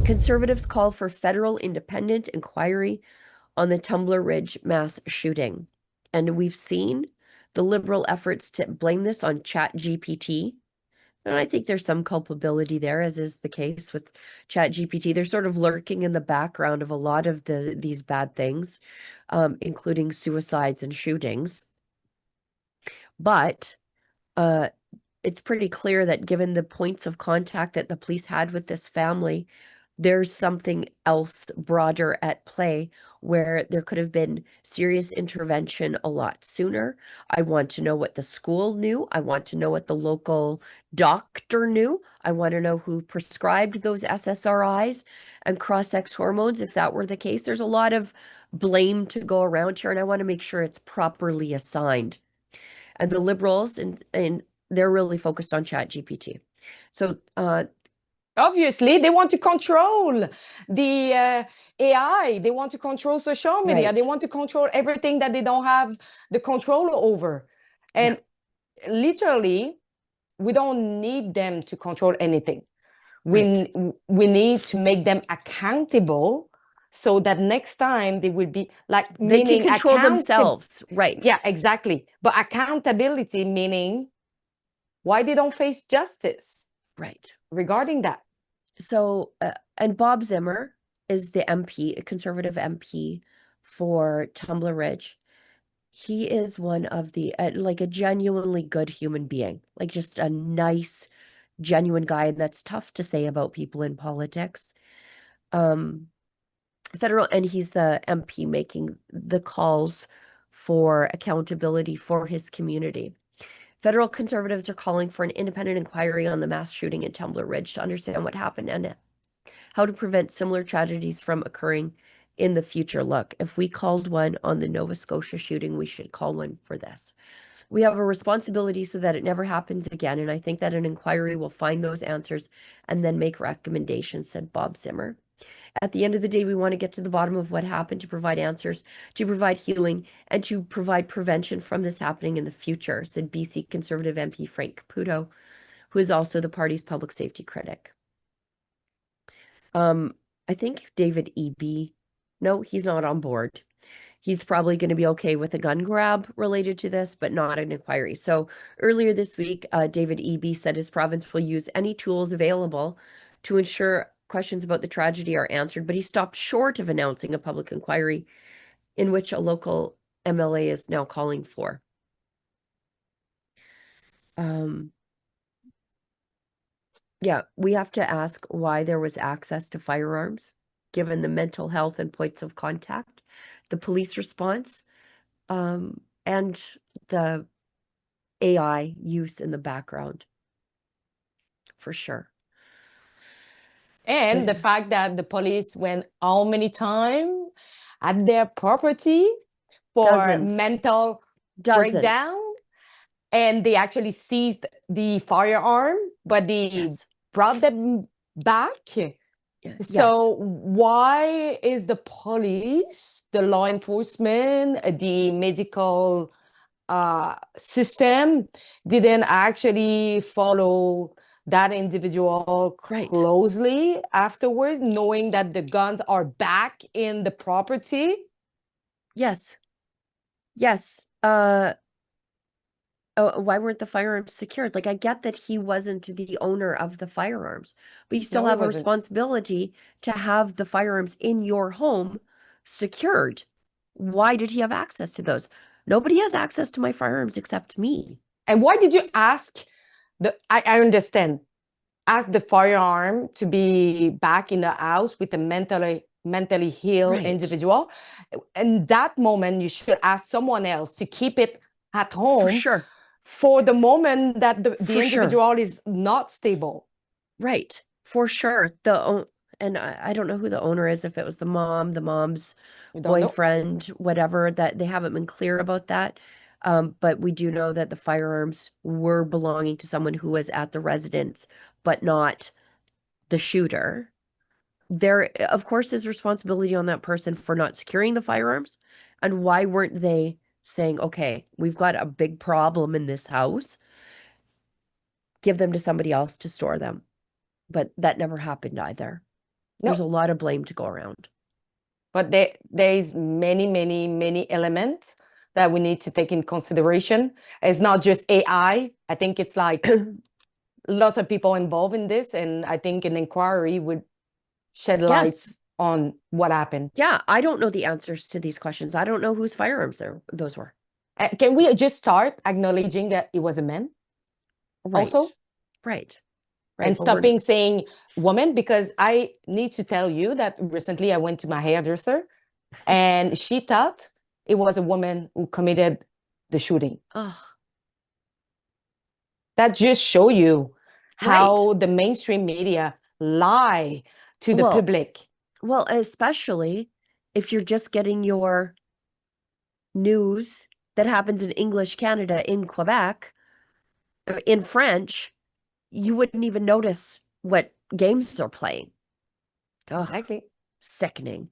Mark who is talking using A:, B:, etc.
A: Conservatives call for federal independent inquiry on the Tumbler Ridge mass shooting. And we've seen the liberal efforts to blame this on ChatGPT. And I think there's some culpability there, as is the case with ChatGPT. They're sort of lurking in the background of a lot of these bad things, including suicides and shootings. But it's pretty clear that given the points of contact that the police had with this family, there's something else broader at play where there could have been serious intervention a lot sooner. I want to know what the school knew. I want to know what the local doctor knew. I want to know who prescribed those SSRIs and cross-sex hormones, if that were the case. There's a lot of blame to go around here, and I want to make sure it's properly assigned. And the liberals, and they're really focused on ChatGPT. So
B: obviously, they want to control the AI. They want to control social media.
A: Right.
B: They want to control everything that they don't have the control over. And literally, we don't need them to control anything. We need to make them accountable so that next time they will be like,
A: they can control themselves. Right.
B: Yeah, exactly. But accountability meaning why they don't face justice.
A: Right.
B: Regarding that.
A: So, and Bob Zimmer is the MP, a conservative MP for Tumbler Ridge. He is one of the, like a genuinely good human being, like just a nice, genuine guy. And that's tough to say about people in politics. Federal, and he's the MP making the calls for accountability for his community. Federal conservatives are calling for an independent inquiry on the mass shooting in Tumbler Ridge to understand what happened and how to prevent similar tragedies from occurring in the future. Look, if we called one on the Nova Scotia shooting, we should call one for this. We have a responsibility so that it never happens again, and I think that an inquiry will find those answers and then make recommendations, said Bob Zimmer. At the end of the day, we want to get to the bottom of what happened, to provide answers, to provide healing, and to provide prevention from this happening in the future, said BC Conservative MP Frank Caputo, who is also the party's public safety critic. I think David Eby, no, he's not on board. He's probably going to be okay with a gun grab related to this, but not an inquiry. So earlier this week, David Eby said his province will use any tools available to ensure questions about the tragedy are answered, but he stopped short of announcing a public inquiry in which a local MLA is now calling for. Yeah, we have to ask why there was access to firearms, given the mental health and points of contact, the police response, and the AI use in the background, for sure.
B: And the fact that the police went how many times at their property for mental breakdown, and they actually seized the firearm, but they brought them back. So why is the police, the law enforcement, the medical system didn't actually follow that individual closely afterwards, knowing that the guns are back in the property?
A: Yes. Why weren't the firearms secured? Like, I get that he wasn't the owner of the firearms, but you still have a responsibility to have the firearms in your home secured. Why did he have access to those? Nobody has access to my firearms except me.
B: And why did you ask I understand, ask the firearm to be back in the house with a mentally ill individual? In that moment, you should ask someone else to keep it at home.
A: For sure.
B: For the moment that the individual is not stable.
A: Right. For sure. And I don't know who the owner is, if it was the mom's boyfriend, whatever, that they haven't been clear about that. But we do know that the firearms were belonging to someone who was at the residence, but not the shooter. There, of course, is responsibility on that person for not securing the firearms. And why weren't they saying, okay, we've got a big problem in this house, give them to somebody else to store them? But that never happened either. There's a
B: No,
A: lot of blame to go around.
B: but there is many elements that we need to take in consideration. It's not just AI. I think it's like lots of people involved in this, and I think an inquiry would shed lights on what happened.
A: Yeah, I don't know the answers to these questions. I don't know whose firearms those were.
B: Can we just start acknowledging that it was a man?
A: Right.
B: Also?
A: Right.
B: And stopping saying woman, because I need to tell you that recently I went to my hairdresser and she thought it was a woman who committed the shooting.
A: Oh.
B: That just show you how the mainstream media lie to the public.
A: Well, especially if you're just getting your news that happens in English Canada, in Quebec, in French, you wouldn't even notice what games they're playing.
B: Exactly.
A: Sickening.